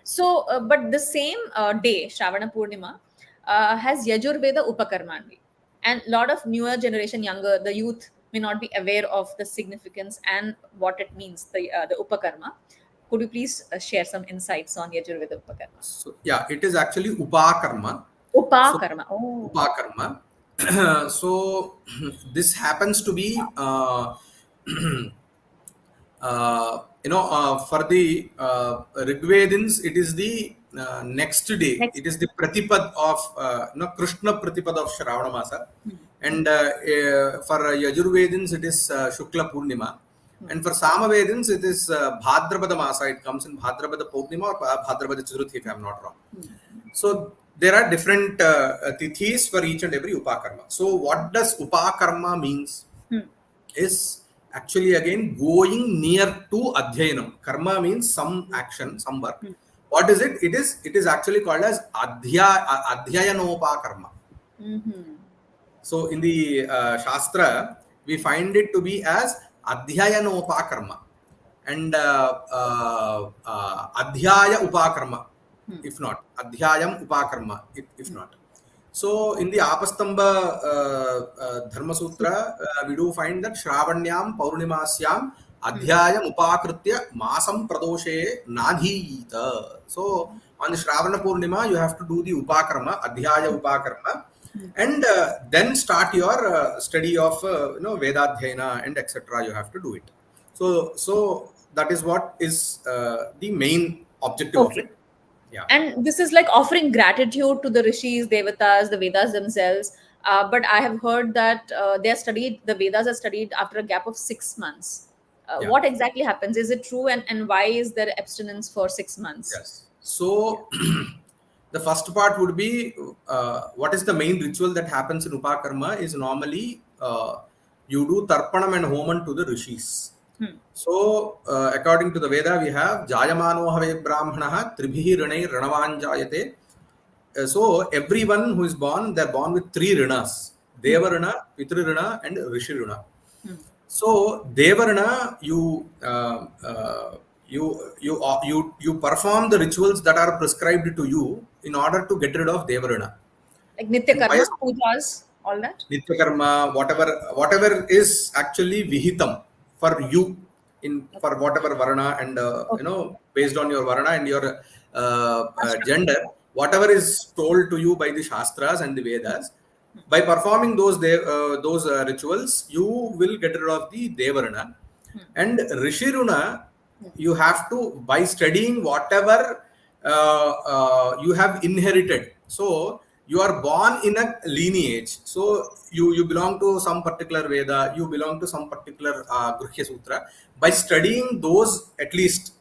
So, but the same day, Shravana Purnima, has Yajurveda Upakarmanvi. And a lot of newer generation, younger, the youth may not be aware of the significance and what it means, the Upakarma. Could you please share some insights on Yajurveda Upakarma? So yeah, it is actually Upakarma. So Upakarma. Oh. Upakarma. So this happens to be for the Rigvedins, it is the next day. Next. It is the Pratipad of Krishna Pratipad of Shravana Masa, and for Yajurvedins it is Shukla Purnima, and for Samavedins it is Bhadrapada Masa. It comes in Bhadrapada Purnima or Bhadrapada Chaturthi, if I am not wrong. So there are different tithis for each and every Upakarma. So what does Upakarma means? Is actually again going near to Adhyayanam. Karma means some action, some work. What is it? It is actually called as Adhyayanopakarma. So in the Shastra, we find it to be as Adhyayanopakarma and Adhyaya Upakarma, if not. Adhyayam Upakarma, if not. So in the Apastamba Dharma Sutra, we do find that Shravanyam Paurnimasyam Adhyayam Upakritya Masam Pradoshe Nadhiyita. So on the Shravana Purnima, you have to do the Upakarma, Adhyaya Upakarma, and then start your study of Vedadhyayana and etc. You have to do it. So that is what is the main objective of it. Yeah. And this is like offering gratitude to the rishis, devatas, the Vedas themselves. But I have heard that the Vedas are studied after a gap of 6 months. Yeah. What exactly happens? Is it true? And why is there abstinence for 6 months? Yes. So the first part would be what is the main ritual that happens in Upakarma is normally you do Tarpanam and Homan to the rishis. So according to the Veda, we have Jayamano Have Brahmanaha Tribhihi Rinai Ranavanjayate. So everyone who is born, they're born with 3 rinas: Deva Rina, Pitru Rina, and Rishi Rina. So Deva Rina, you perform the rituals that are prescribed to you in order to get rid of Deva Rina. Like Nitya Karma, pujas, all that? Nitya Karma, whatever is actually Vihitam for you for whatever varna and based on your varna and your gender, whatever is told to you by the Shastras and the Vedas, by performing those rituals, you will get rid of the Devarana. And Rishiruna, you have to, by studying whatever you have inherited. So you are born in a lineage. So you belong to some particular Veda, you belong to some particular Gruhya Sutra. By studying those, at least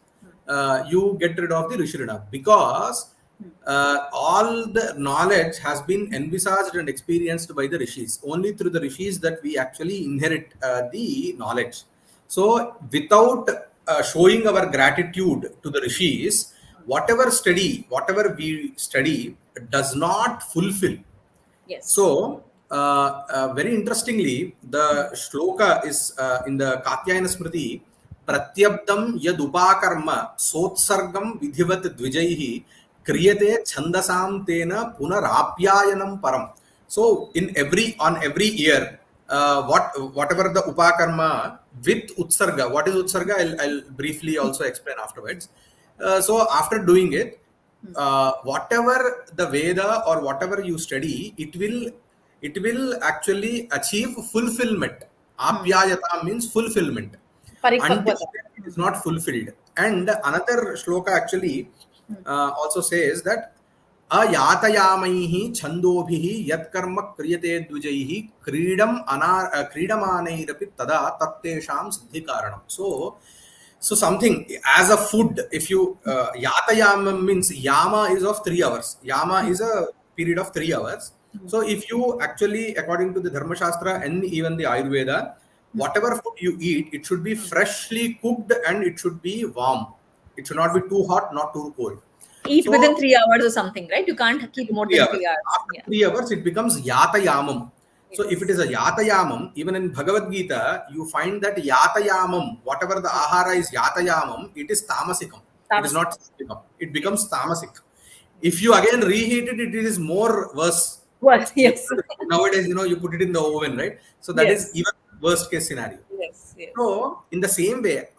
you get rid of the Rishiruna, because all the knowledge has been envisaged and experienced by the Rishis. Only through the Rishis that we actually inherit the knowledge. So without showing our gratitude to the Rishis, whatever we study does not fulfill. Yes. So very interestingly, the shloka is in the Katyayana Smriti, Pratyabdam yad upakarma sotsargam vidhivat dvijaihi kriyate chandasam tena punarapyayanam param. So on every year, whatever the upakarma with utsarga, what is utsarga? I'll briefly also explain afterwards. So after doing it, whatever the Veda or whatever you study, it will actually achieve fulfillment. Apyayata means fulfillment. Until it is not fulfilled. And another shloka actually also says that Ayatayamaihi chandobhihi yat karma kriyate dvijaihi kridamanairapi tada tattesham siddhikaranam. So something as a food, if you yatayama means yama is of 3 hours. Yama is a period of 3 hours. So if you actually, according to the Dharma Shastra and even the Ayurveda, whatever food you eat, it should be freshly cooked and it should be warm. It should not be too hot, not too cold. Eat within 3 hours or something, right? You can't keep more than 3 hours. After 3 hours, it becomes yatayamam. So if it is a yatayamam, even in Bhagavad Gita, you find that yatayamam, whatever the ahara is yatayamam, it is tamasikam. It is Tamasic. not sattvic. It becomes tamasic. If you again reheat it, it is more worse. What? Yes. Nowadays, you put it in the oven, right? So that is Yes. even worst case scenario. Yes. Yes. So, in the same way,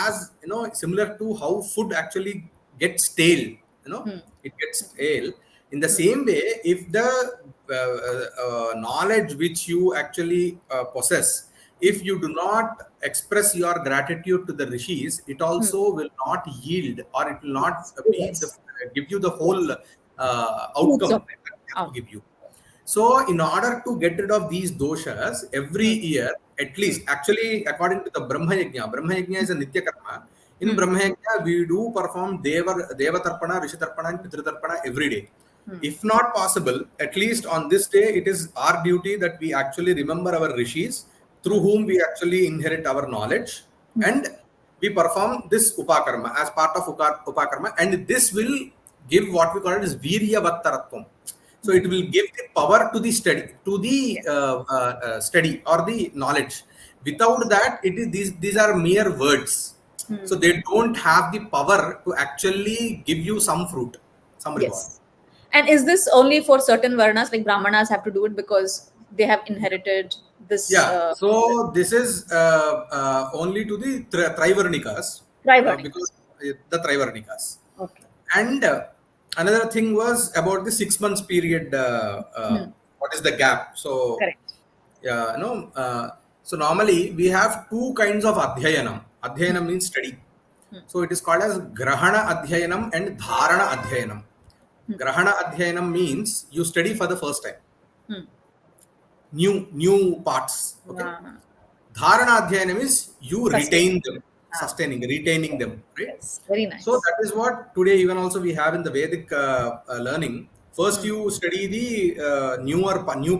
as similar to how food actually gets stale, Hmm. it gets stale. In the same way, if the knowledge which you actually possess, if you do not express your gratitude to the rishis, it Hmm. also will not yield, or it will not Yes. be the Yes. give you the whole Fruits outcome of that they have to um, give you. So, in order to get rid of these doshas, every hmm. year, at Hmm. least, actually, according to the Brahma Yajna is a Nitya Karma. In Hmm. Brahma Yajna, we do perform Deva Tarpana, Rishi Tarpana, and Pitru Tarpana every day. Hmm. If not possible, at least on this day, it is our duty that we actually remember our rishis through whom we actually inherit our knowledge, Hmm. and we perform this Upakarma as part of Upakarma, and this will give what we call it as Virya Vattaratvam. So it Hmm. will give the power to the study, study or the knowledge. Without that, it is these are mere words. So Hmm. they don't have the power to actually give you some fruit, some reward. Yes. And is this only for certain varnas, like Brahmanas have to do it because they have inherited this Yeah. So this is only to the Trivarnikas, because Trivarnikas? the Trivarnikas. Okay. And another thing was about the 6 months period. Hmm. What is the gap? So Correct. yeah, so normally we have two kinds of adhyayanam. Hmm. Adhyayanam means study. Hmm. So it is called as grahana adhyayanam and dharana adhyayanam. Hmm. Grahana adhyayanam means you study for the first time, Hmm. new parts. Okay. Ah, Dharana adhyayanam is you sustain. retain them, Ah, retaining them, right? yes. Very So nice. that is what today even also we have in the Vedic learning. First, Hmm. you study the new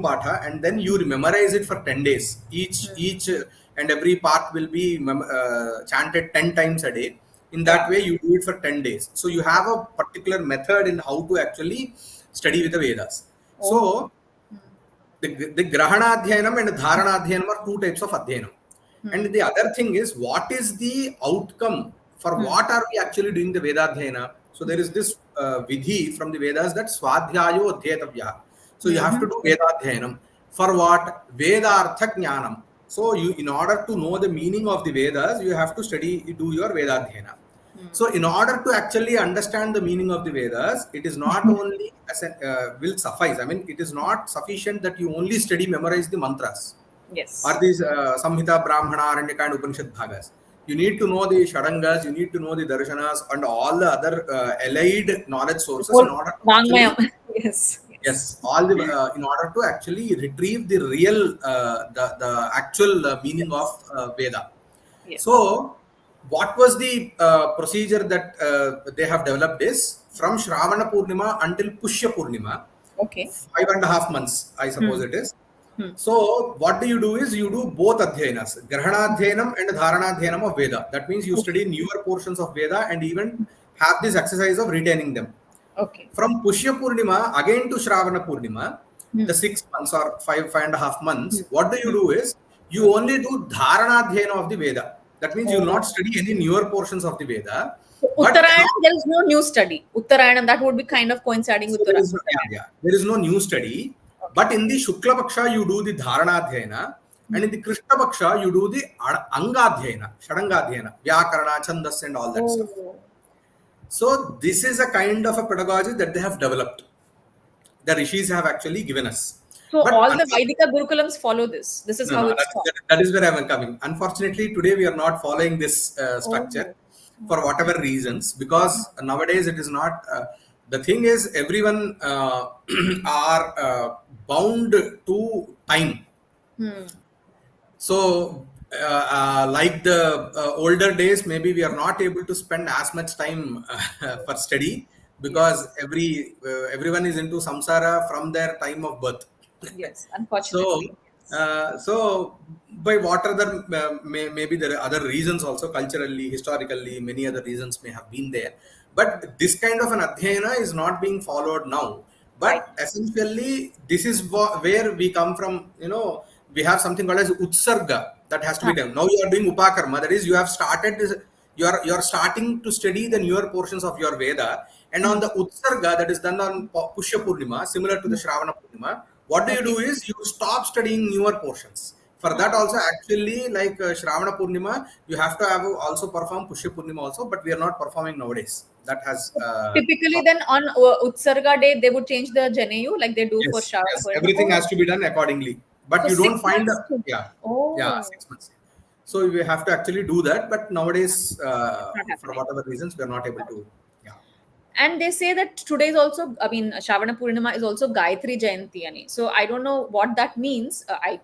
patha, and then you memorize it for 10 days. Hmm. Each and every part will be chanted 10 times a day. In that Wow. way, you do it for 10 days. So you have a particular method in how to actually study with the Vedas. Oh. So Hmm. the Grahana Adhyanam and Dharana Adhyanam are two types of Adhyanam. Hmm. And the other thing is, what is the outcome? For Hmm. what are we actually doing the Vedadhyayana? So there is this vidhi from the Vedas that Swadhyayo Adhyatavya. So you have Hmm. to do Vedadhyayanam. For what? Vedartha Jnanam. So you, in order to know the meaning of the Vedas, you have to do your Vedadhyayana. Hmm. So, in order to actually understand the meaning of the Vedas, it is not only will suffice. I mean, it is not sufficient that you only study, memorize the mantras or Yes. these Samhita, Brahmana, Aranyaka, and Upanishad bhagas. You need to know the Shadangas, you need to know the Darshanas, and all the other allied knowledge sources in Whole order to Vangmayam. actually, Yes. Yes. yes, all the in order to actually retrieve the real, the actual meaning of Veda. Yes. So, what was the procedure that they have developed is from Shravana Purnima until Pushya Purnima, Okay. 5.5 months, I suppose Hmm. it is. Hmm. So, what do you do is you do both Adhyayanas, Grahana Adhyayanam and Dharana Adhyayanam of Veda. That means you Okay. study newer portions of Veda and even have this exercise of retaining them. Okay. From Pushya Purnima again to Shravana Purnima, Hmm. the 6 months or 5.5 months, Hmm. what do you Hmm. do is Hmm. you only do Dharana Adhyayana of the Veda. That means you will not Oh. study any newer portions of the Veda, So but Uttarayanam, there is no new study. Uttarayanam, that would be kind of coinciding with so Uttarayanam. there is no new study. Okay. But in the Shukla Paksha, you do the Dharana Adhyayana, and in Hmm. the Krishna Paksha, you do the Anga Adhyayana, Shadanga Adhyayana, Vyakarana, Chandas, and all that stuff. Oh. So this is a kind of a pedagogy that they have developed. The rishis have actually given us. So But all the unfortunately, Vaidika Gurukulams follow this. This is no, how no, it's taught. that is where I am coming. Unfortunately, today we are not following this structure Oh. for whatever reasons, because nowadays it is not. The thing is, everyone are bound to time. Hmm. So, like the older days, maybe we are not able to spend as much time for study because Yes. everyone is into samsara from their time of birth. Yes. So, Unfortunately. Yes. by what other maybe there are other reasons also, culturally, historically, many other reasons may have been there. But this kind of an adhyayana is not being followed now. Right. But essentially, this is where we come from. We have something called as utsarga that has to be Ah. done. Now you are doing upakarma. That is, you have started this. you're starting to study the newer portions of your Veda, and on the Utsarga that is done on Pushya Purnima, similar to the Shravana Purnima, what do you Okay. do is you stop studying newer portions. For that also, actually, like Shravana Purnima, you have to have also perform Pushya Purnima also, but we are not performing nowadays. That has Typically, then on Utsarga day, they would change the Janeyu like they do for yes, Shravana yes, Purnima. everything Oh, has to be done accordingly. But so you don't 6 find, months. yeah, yeah, Oh, 6 months. So we have to actually do that. But nowadays, it's not for happening. whatever reasons, we are not able to. Yeah, And they say that today is also, Shravana Purnima is also Gayatri Jayanti ani. So I don't know what that means. I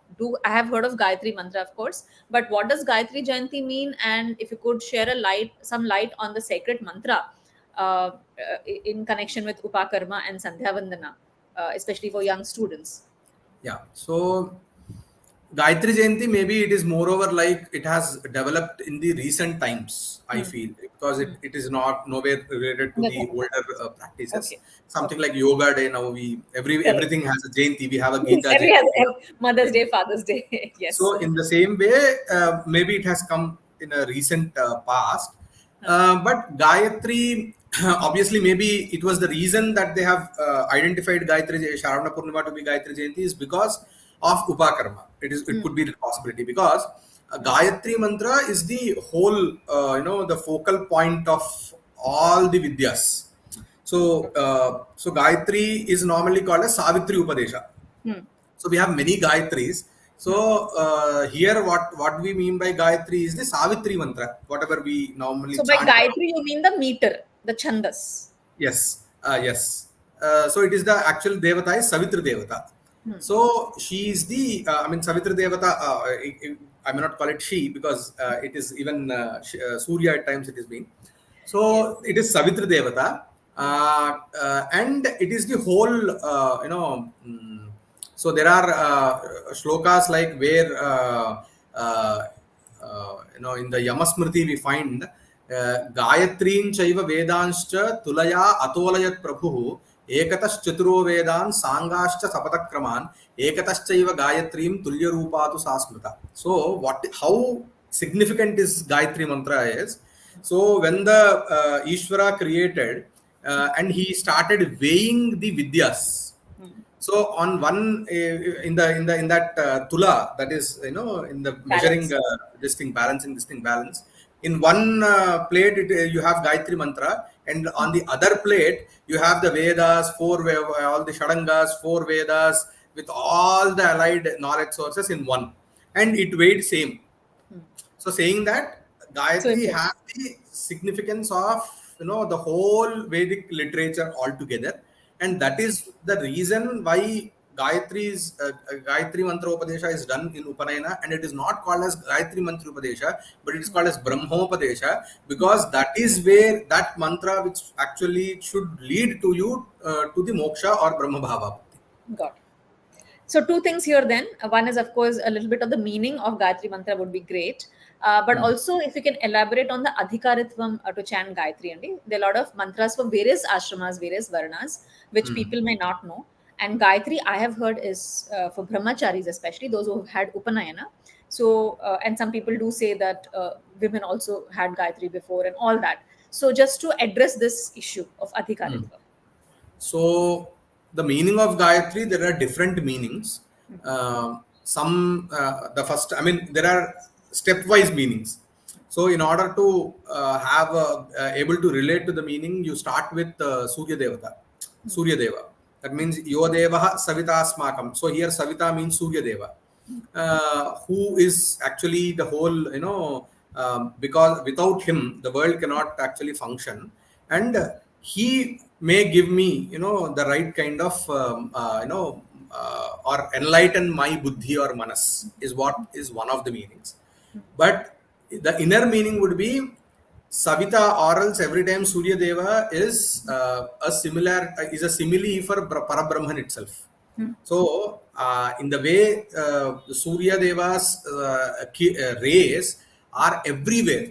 have heard of Gayatri mantra, of course, but what does Gayatri Jayanti mean? And if you could share some light on the sacred mantra in connection with Upakarma and Sandhya Vandana, especially for young students. yeah. So Gayatri Jayanti, maybe it is moreover like it has developed in the recent times, I Hmm. feel, because Hmm. it is not nowhere related to Yes, the older practices. okay. Something Okay. like Yoga Day now, Correct. everything has a Jayanti. We have a Gita Every Jayanti. Mother's Day, Father's Day. Yes. So, in the same way, maybe it has come in a recent past. Huh. But Gayatri, obviously, maybe it was the reason that they have identified Sharavana Purnima to be Gayatri Jayanti is because of Upakarma. It Hmm. could be the possibility because Gayatri mantra is the whole, the focal point of all the Vidyas. So Gayatri is normally called as Savitri Upadesha. Hmm. So we have many Gayatris. Hmm. So here, what we mean by Gayatri is the Savitri mantra, whatever we normally So by chant. Gayatri, you mean the meter, the chandas. Yes, yes. So it is the actual Devata is Savitri Devata. Hmm. So she is the, Savitri Devata, I may not call it she because it is even Surya at times it is being. Yes. So it is Savitri Devata, Hmm. and it is the whole, so there are shlokas like where, uh, in the Yamasmriti we find Gayatrin chaiva vedanscha tulaya atolayat prabhu ekataschaturo vedan sangascha sapatakraman ekataschaiva gayatrim tulya rupatu sasmrita. So how significant is Gayatri mantra is, so when the Ishvara created and he started weighing the vidyas. Hmm. So on one in that tula, that is in the measuring Balance. this thing balancing this thing balance, in one plate you have Gayatri mantra, and on the other plate you have the Vedas, all the Shadangas, four Vedas with all the allied knowledge sources in one, and it weighed same. Hmm. So saying that So Gayatri important. has the significance of the whole Vedic literature altogether, and that is the reason why Gayatri Mantra Upadesha is done in Upanayana, and it is not called as Gayatri Mantra Upadesha, but it is called as Brahmopadesha, because that is where that mantra which actually should lead to you to the moksha or Brahma Bhava. Got it. So two things here then. One is, of course, a little bit of the meaning of Gayatri Mantra would be great. But Hmm. also, if you can elaborate on the Adhikaritvam to chant Gayatri. There are a lot of mantras for various ashramas, various varnas, which Hmm. people may not know. And Gayatri, I have heard, is for brahmacharis, especially those who have had Upanayana. So, and some people do say that women also had Gayatri before and all that. So, just to address this issue of Hmm. Adhikaritvam. So the meaning of Gayatri, there are different meanings. The first, there are stepwise meanings. So in order to have able to relate to the meaning, you start with Surya Devata, Surya Deva. That means Yo Devaha Savita Smakam. So here Savita means Surya Deva, who is actually the whole, because without him, the world cannot actually function. And he may give me, the right kind of, or enlighten my buddhi or manas is what is one of the meanings. But the inner meaning would be Savita, or else every time Surya Deva is is a simile for Parabrahman itself. Hmm. So, in the way Surya Deva's rays are everywhere,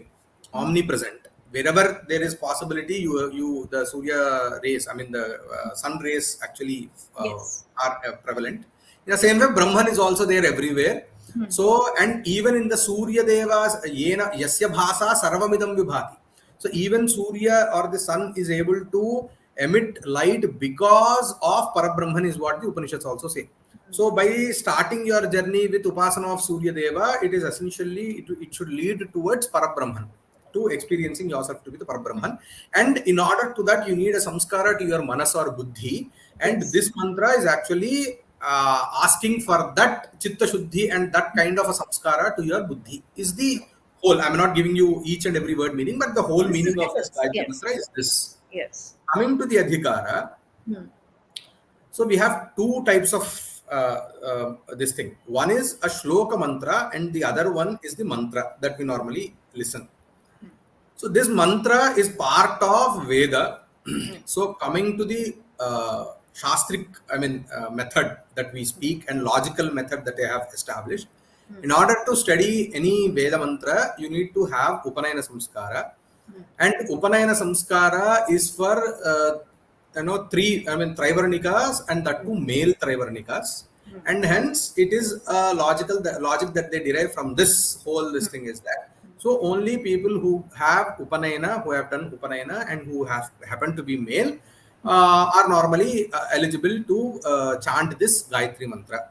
omnipresent. Wherever there is possibility, the Surya rays, the sun rays actually Yes. are prevalent. In the same way, Brahman is also there everywhere. So, and even in the Surya Devas, yena yasya bhasa sarvamidam vibhati. So even Surya or the sun is able to emit light because of Parabrahman is what the Upanishads also say. So by starting your journey with Upasana of Surya Deva, it is essentially, it should lead towards Parabrahman, to experiencing yourself to be the Parabrahman. And in order to that, you need a samskara to your manas or buddhi. And Yes. this mantra is actually asking for that chitta shuddhi and that kind of a samskara to your buddhi is the whole. I'm not giving you each and every word meaning, but the whole This is meaning of this essence. Gayatri Yes. mantra is this. Yes. Coming to the adhikara, Hmm. so we have two types of this thing. One is a shloka mantra, and the other one is the mantra that we normally listen. So this mantra is part of Veda. So coming to the shastric, method that we speak and logical method that they have established. In order to study any Veda mantra, you need to have Upanayana Samskara. And Upanayana Samskara is for three, Trivarnikas, and that two male Trivarnikas. And hence it is a logical, the logic that they derive from this whole this thing is that. So only people who have Upanayana, who have done Upanayana and who have happen to be male are normally eligible to chant this Gayatri mantra.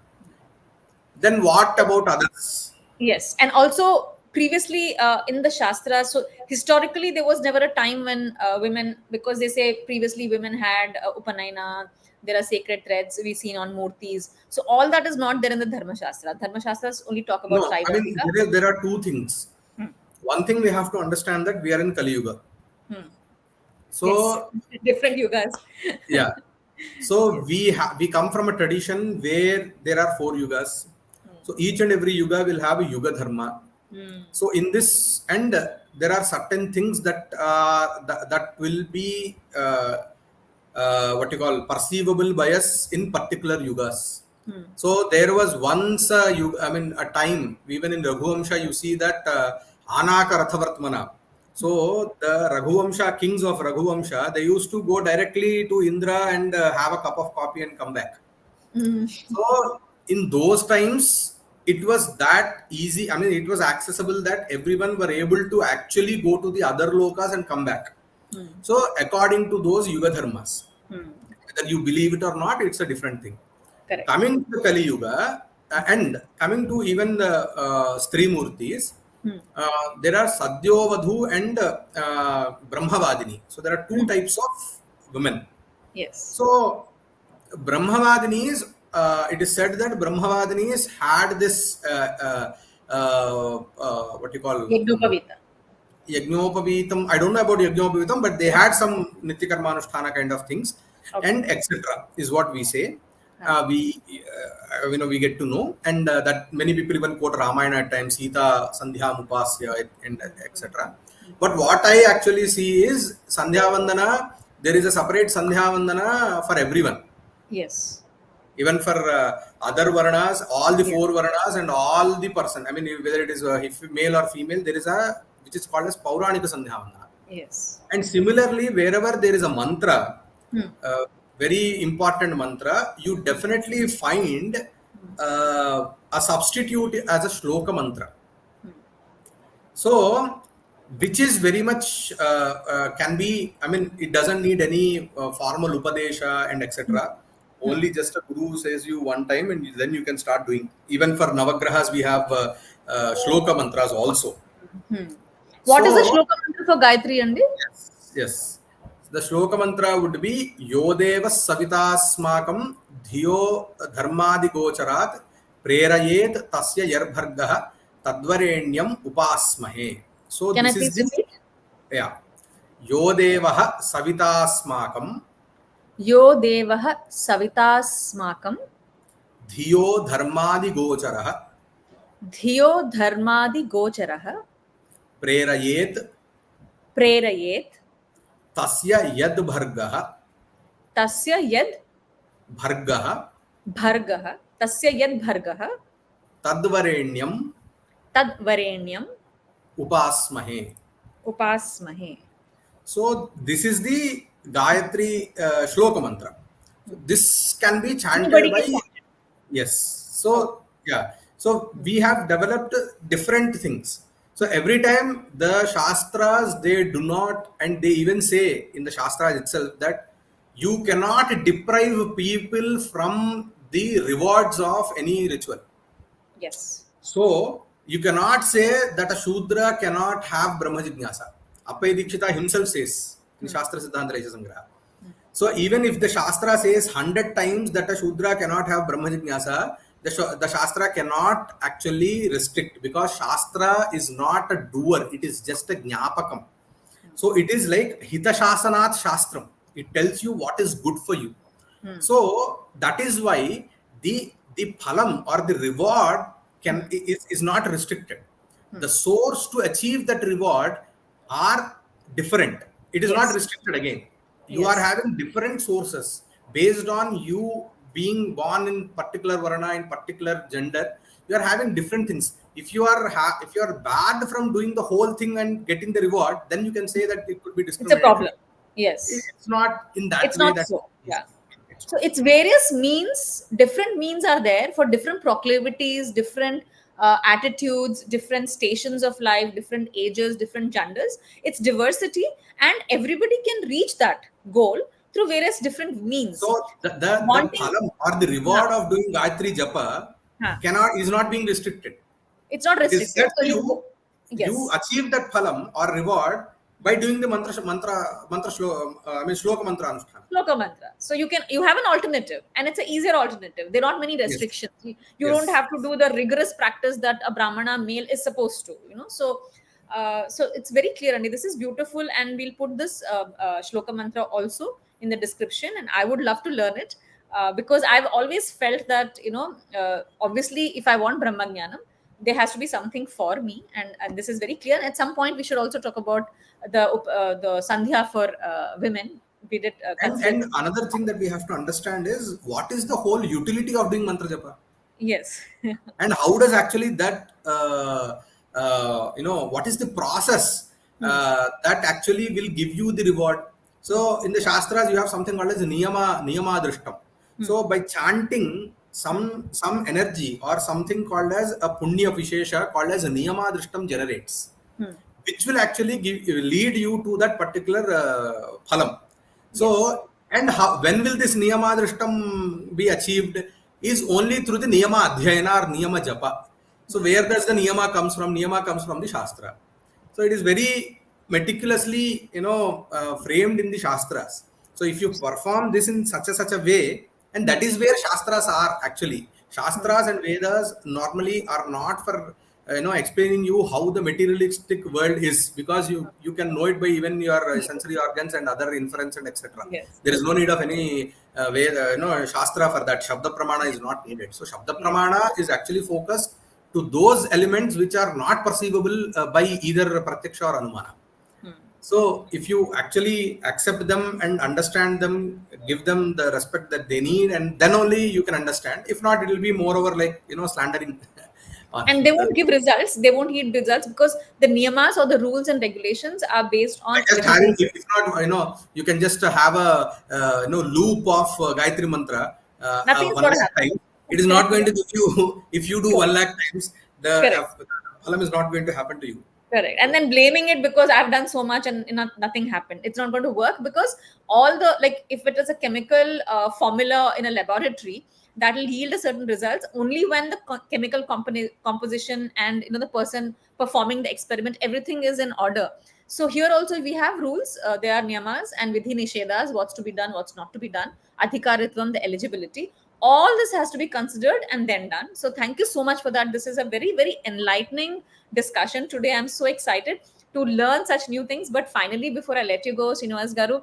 Then what about others? Yes, and also previously in the Shastras, so historically there was never a time when women, because they say previously women had Upanayana, there are sacred threads we've seen on murtis. So all that is not there in the Dharma Shastra. Dharma Shastras only talk about No, Traivarnika. there are two things. Hmm. One thing we have to understand that we are in Kali Yuga. Hmm. So Yes, different yugas. yeah, so we come from a tradition where there are 4 yugas. So each and every yuga will have a yuga dharma. So in this, and there are certain things that that will be what you call perceivable by us in particular yugas. So there was once a time, even in Raghuvamsha, you see that Anaka Rathavartmana. So the Raghuvamsha, kings of Raghuvamsha, they used to go directly to Indra and have a cup of coffee and come back. So in those times, it was that easy. I mean, it was accessible that everyone were able to actually go to the other lokas and come back. So according to those yuga dharmas, whether you believe it or not, it's a different thing. Correct. Coming to the Kali Yuga and coming to even the Stri Murtis, there are Sadyovadhu and Brahmavadini. So there are two types of women. Yes. So Brahmavadinis, it is said that Brahmavadinis had this what you call Yagnopavita. Yajnopavitam. I don't know about Yajnopavitam, but they had some Nityakarmanusthana kind of things, Okay. and etc. is what we say. We get to know, and that many people even quote Ramayana at times, Sita Sandhya Mupasya, and etc. But what I actually see is Sandhya Vandana. There is a separate Sandhya Vandana for everyone. Yes. Even for other Varnas, all the 4 Varnas and all the person. I mean, whether it is male or female, there is a which is called as Pauranika Sandhya Vandana. Yes. And similarly, wherever there is a mantra, very important mantra, you definitely find a substitute as a shloka mantra. So, which is very much can be, I mean, it doesn't need any formal upadesha and etc. Only just a guru says you one time and then you can start doing. Even for Navagrahas, we have shloka mantras also. What is the So, shloka mantra for Gayatri, Andi? yes. The shloka mantra would be Yodeva Savitasmakam Dhiyo Dharmadi Gocharat Prerayet Tasya Yarbhargaha Tadvarenyam Upasmahe. So Can I this is please the repeat? Yodevaha Savitasmakam Yo Devaha Savitasmakam Dhiyo Dharmadi Gocharaha Dhiyo Dharmadi Gocharaha Prerayet Prerayet Tasya Yadbhargaha Tasya Yad Bhargaha Bhargaha Tasya Yad Bhargaha Tadvarenyam Tadvarenyam Upasmahe. Upasmahe. So this is the Gayatri shloka mantra. So this can be chanted Anybody by can chant. yes. So yeah. So we have developed different things. So every time the Shastras, they do not, and they even say in the Shastras itself that you cannot deprive people from the rewards of any ritual. Yes. So you cannot say that a Shudra cannot have Brahma Jignasa. Appai Dikshita himself says in Shastra Siddhanta Raisa Sangraha. So even if the Shastra says 100 times that a Shudra cannot have Brahma Jignasa, the Shastra cannot actually restrict, because Shastra is not a doer, it is just a Jnapakam. So it is like Hita Shasanat Shastram. It tells you what is good for you. So that is why the phalam or the reward is not restricted. The source to achieve that reward are different. It is not Yes. restricted again. You are Yes. having different sources based on you being born in particular varna, in particular gender. You are having different things. If you are if you are bad from doing the whole thing and getting the reward, then you can say that it could be It's a discriminated. problem. Yes. It's not in that It's way not that so. it's, Yeah. So it's various means, different means are there for different proclivities, different attitudes, different stations of life, different ages, different genders. It's diversity, and everybody can reach that goal through various different means. so the Wanting, phalam or the huh, reward of doing Gayatri Japa huh. is not being restricted. It's not It is restricted. said So to you, you yes, achieve that phalam or reward by doing the shloka mantra anushthan. Shloka mantra. So you have an alternative, and it's an easier alternative. There are not many Yes, restrictions. You don't yes. have to do the rigorous practice that a brahmana male is supposed to. So it's very clear, and this is beautiful. And we'll put this shloka mantra also in the description, and I would love to learn it. Because I've always felt that obviously, if I want brahmagyanam, there has to be something for me, and this is very clear. At some point, we should also talk about the sandhya for women. We did consider. And another thing that we have to understand is what is the whole utility of doing mantra japa, Yes. and how does actually that what is the process that actually will give you the reward. So in the Shastras you have something called as niyama drishtam. So by chanting some energy or something called as a punya vishesha called as niyama drishtam generates, which will actually lead you to that particular phalam. Yes. So, and how, when will this niyama drishtam be achieved is only through the niyama adhyayana or niyama japa. So where does the niyama comes from? Niyama comes from the Shastra. So it is very meticulously, framed in the Shastras. So if you perform this in such a way, and that is where Shastras are actually. Shastras and Vedas normally are not for explaining you how the materialistic world is, because you can know it by even your sensory organs and other inference and etc. Yes. There is no need of any Shastra for that. Shabda Pramana is not needed. So Shabda Pramana is actually focused to those elements which are not perceivable by either Pratyaksha or Anumana. So if you actually accept them and understand them, give them the respect that they need, and then only you can understand. If not, it will be moreover like slandering. And they won't give results. They won't yield results because the niyamas or the rules and regulations are based on Like just having, if not, you can just have a loop of Gayatri mantra nothing is 1 going to lakh happen. times. It is not going to give you, if you do Correct. 1 lakh times, the Correct. phalam is not going to happen to you. Correct. And then blaming it because I've done so much and nothing happened. It's not going to work because all the, like, if it is a chemical formula in a laboratory, that will yield a certain results only when the chemical composition and the person performing the experiment, everything is in order. So here also we have rules. There are niyamas and vidhi nishedas, what's to be done, what's not to be done, adhikaritvam, the eligibility. All this has to be considered and then done. So thank you so much for that. This is a very, very enlightening discussion today. I'm so excited to learn such new things. But finally, before I let you go, Srinivas Garu,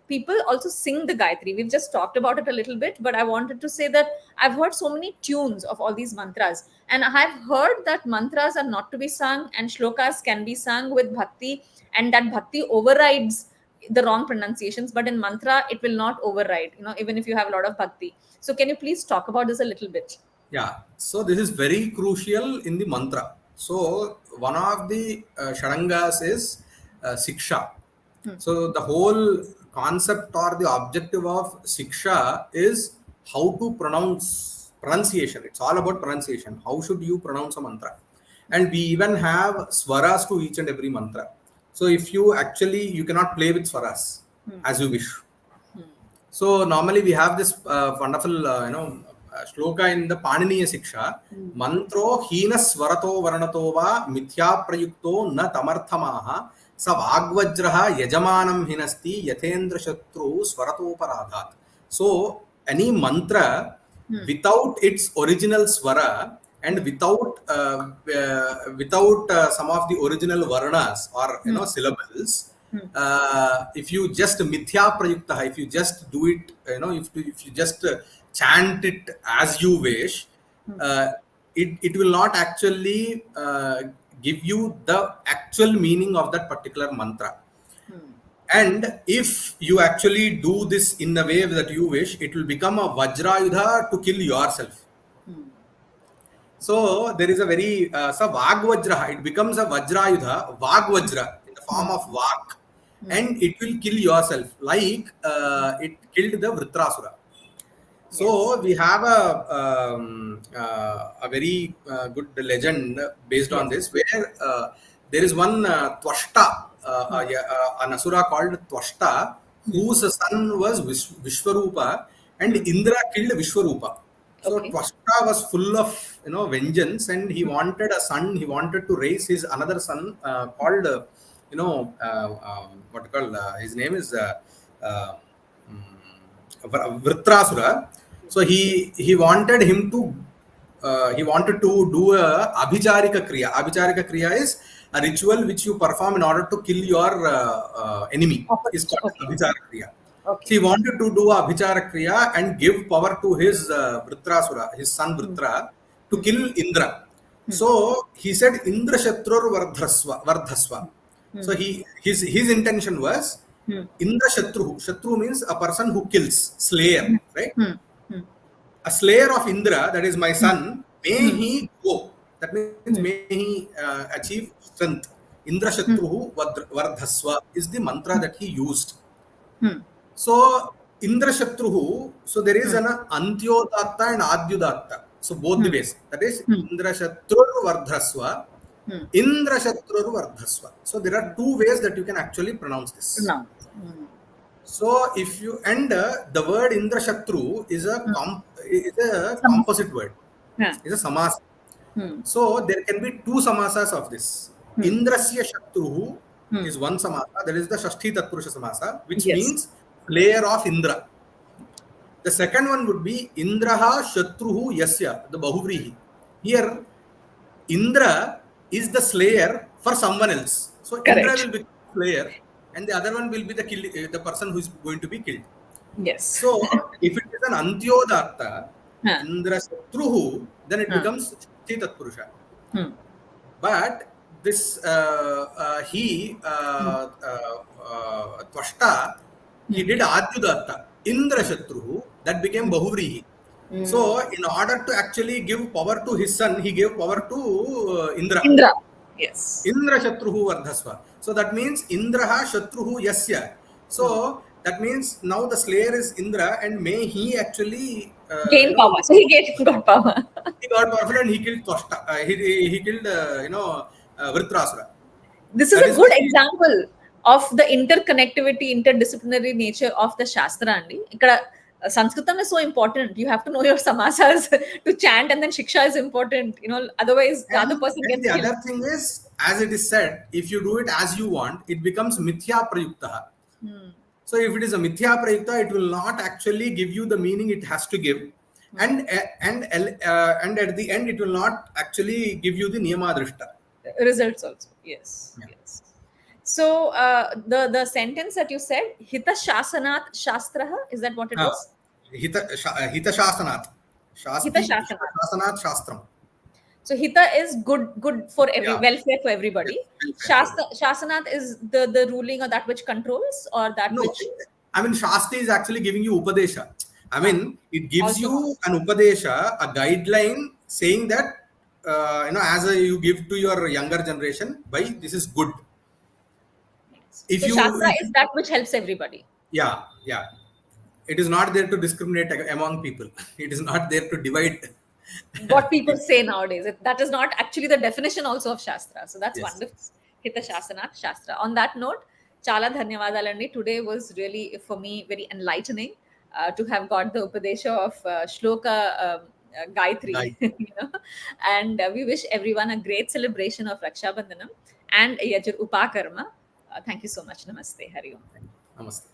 people also sing the Gayatri. We've just talked about it a little bit, but I wanted to say that I've heard so many tunes of all these mantras, and I've heard that mantras are not to be sung and shlokas can be sung with bhakti, and that bhakti overrides the wrong pronunciations. But in mantra, it will not override, even if you have a lot of bhakti. So can you please talk about this a little bit? Yeah, so this is very crucial in the mantra. So one of the sharangas is siksha. So the whole concept or the objective of siksha is how to pronounce pronunciation. It's all about pronunciation. How should you pronounce a mantra? And we even have swaras to each and every mantra. So if you actually, you cannot play with swaras as you wish. So normally we have this wonderful, shloka in the Paniniya Siksha. Mantro hina swarato varanato va mithya prayukto na tamarthamaha sa vagvajraha yajamanam hinasti yathendra shatru swarato paradhat. So any mantra without its original swara and without some of the original varnas or syllables, if you just mithya prayukta, if you just do it, if you just chant it as you wish, it will not actually give you the actual meaning of that particular mantra. And if you actually do this in a way that you wish, it will become a vajrayudha to kill yourself. So there is a very vagvajra, it becomes a vajrayudha, vagvajra in the form of vak, and it will kill yourself, like it killed the Vritrasura. So we have a very good legend based on this, where there is one Twashta, an asura called Twashta, whose son was Vishwarupa, and Indra killed Vishwarupa. So Twashta was full of vengeance, and he wanted a son. He wanted to raise his another son called his name is Vritrasura. So he wanted him to do a abhicharika kriya. Abhicharika kriya is a ritual which you perform in order to kill your enemy. It's called abhicharika kriya. So he wanted to do a abhichara kriya and give power to his Vritrasura, his son Vritra, to kill Indra. So he said Indra Shatrur Vardhasva. So his intention was Indra Shatru. Shatru means a person who kills, slayer, right? A slayer of Indra, that is my son, may he go. That means may he achieve strength. Indra Shatruhu Vardhasva is the mantra that he used. So Indra Shatruhu, so there is an Antyodatta and Adyudatta. So both the ways. That is Indra Shatrur Vardhasva, Indra Shatrur Vardhasva. So there are two ways that you can actually pronounce this. So if you the word Indra Shatru is a composite word. It's a samasa. So there can be two samasas of this. Indrasya Shatruhu is one samasa, that is the Shashti Tatpurusha samasa, which means slayer of Indra. The second one would be Indraha Shatruhu Yasya, the Bahuvrihi. Here, Indra is the slayer for someone else. So Indra will be slayer, and the other one will be the person who is going to be killed. Yes. So if it is an Antyodatta, Indra Shatruhu, then it becomes Shakti Tatpurusha. But this Twashta, he did Adyudatta, Indra Shatruhu, that became Bahuvrihi. So in order to actually give power to his son, he gave power to Indra. Yes. Indra Shatruhu Vardhasva. So that means Indraha Shatruhu Yasya. So that means now the slayer is Indra, and may he actually gain power. So he got power. He got powerful and he killed Twashta. He killed Vritrasura. This is a good example of the interconnectivity, interdisciplinary nature of the Shastra. Sanskritam is so important. You have to know your samasas to chant, and then Shiksha is important. Otherwise the other person gets killed. The other thing is, as it is said, if you do it as you want, it becomes mithya prayukta. So if it is a mithya prayukta, it will not actually give you the meaning it has to give, and at the end, it will not actually give you the niyamadrishta results also. Yes. So the sentence that you said, Hita Shasanat Shastraha, is that what it is? Hita Shasanat. Hita Shasanat Shastram. So Hita is good for welfare for everybody. Shasanat is the ruling or that which controls, or that which... I mean, Shastra is actually giving you Upadesha. I mean, it gives you an Upadesha, a guideline saying that, as you give to your younger generation, this is good. So Shastra is that which helps everybody. Yeah. it is not there to discriminate among people. It is not there to divide. What people say nowadays. That is not actually the definition also of Shastra. So that's Yes. wonderful. Hita Shasanat Shastra. On that note, Chala Dhanyavadalandi. Today was really, for me, very enlightening to have got the Upadesha of Shloka Gayatri. Right. And we wish everyone a great celebration of Raksha Bandhanam and Yajur Upakarma. Thank you so much. Namaste. Hari Om. Namaste.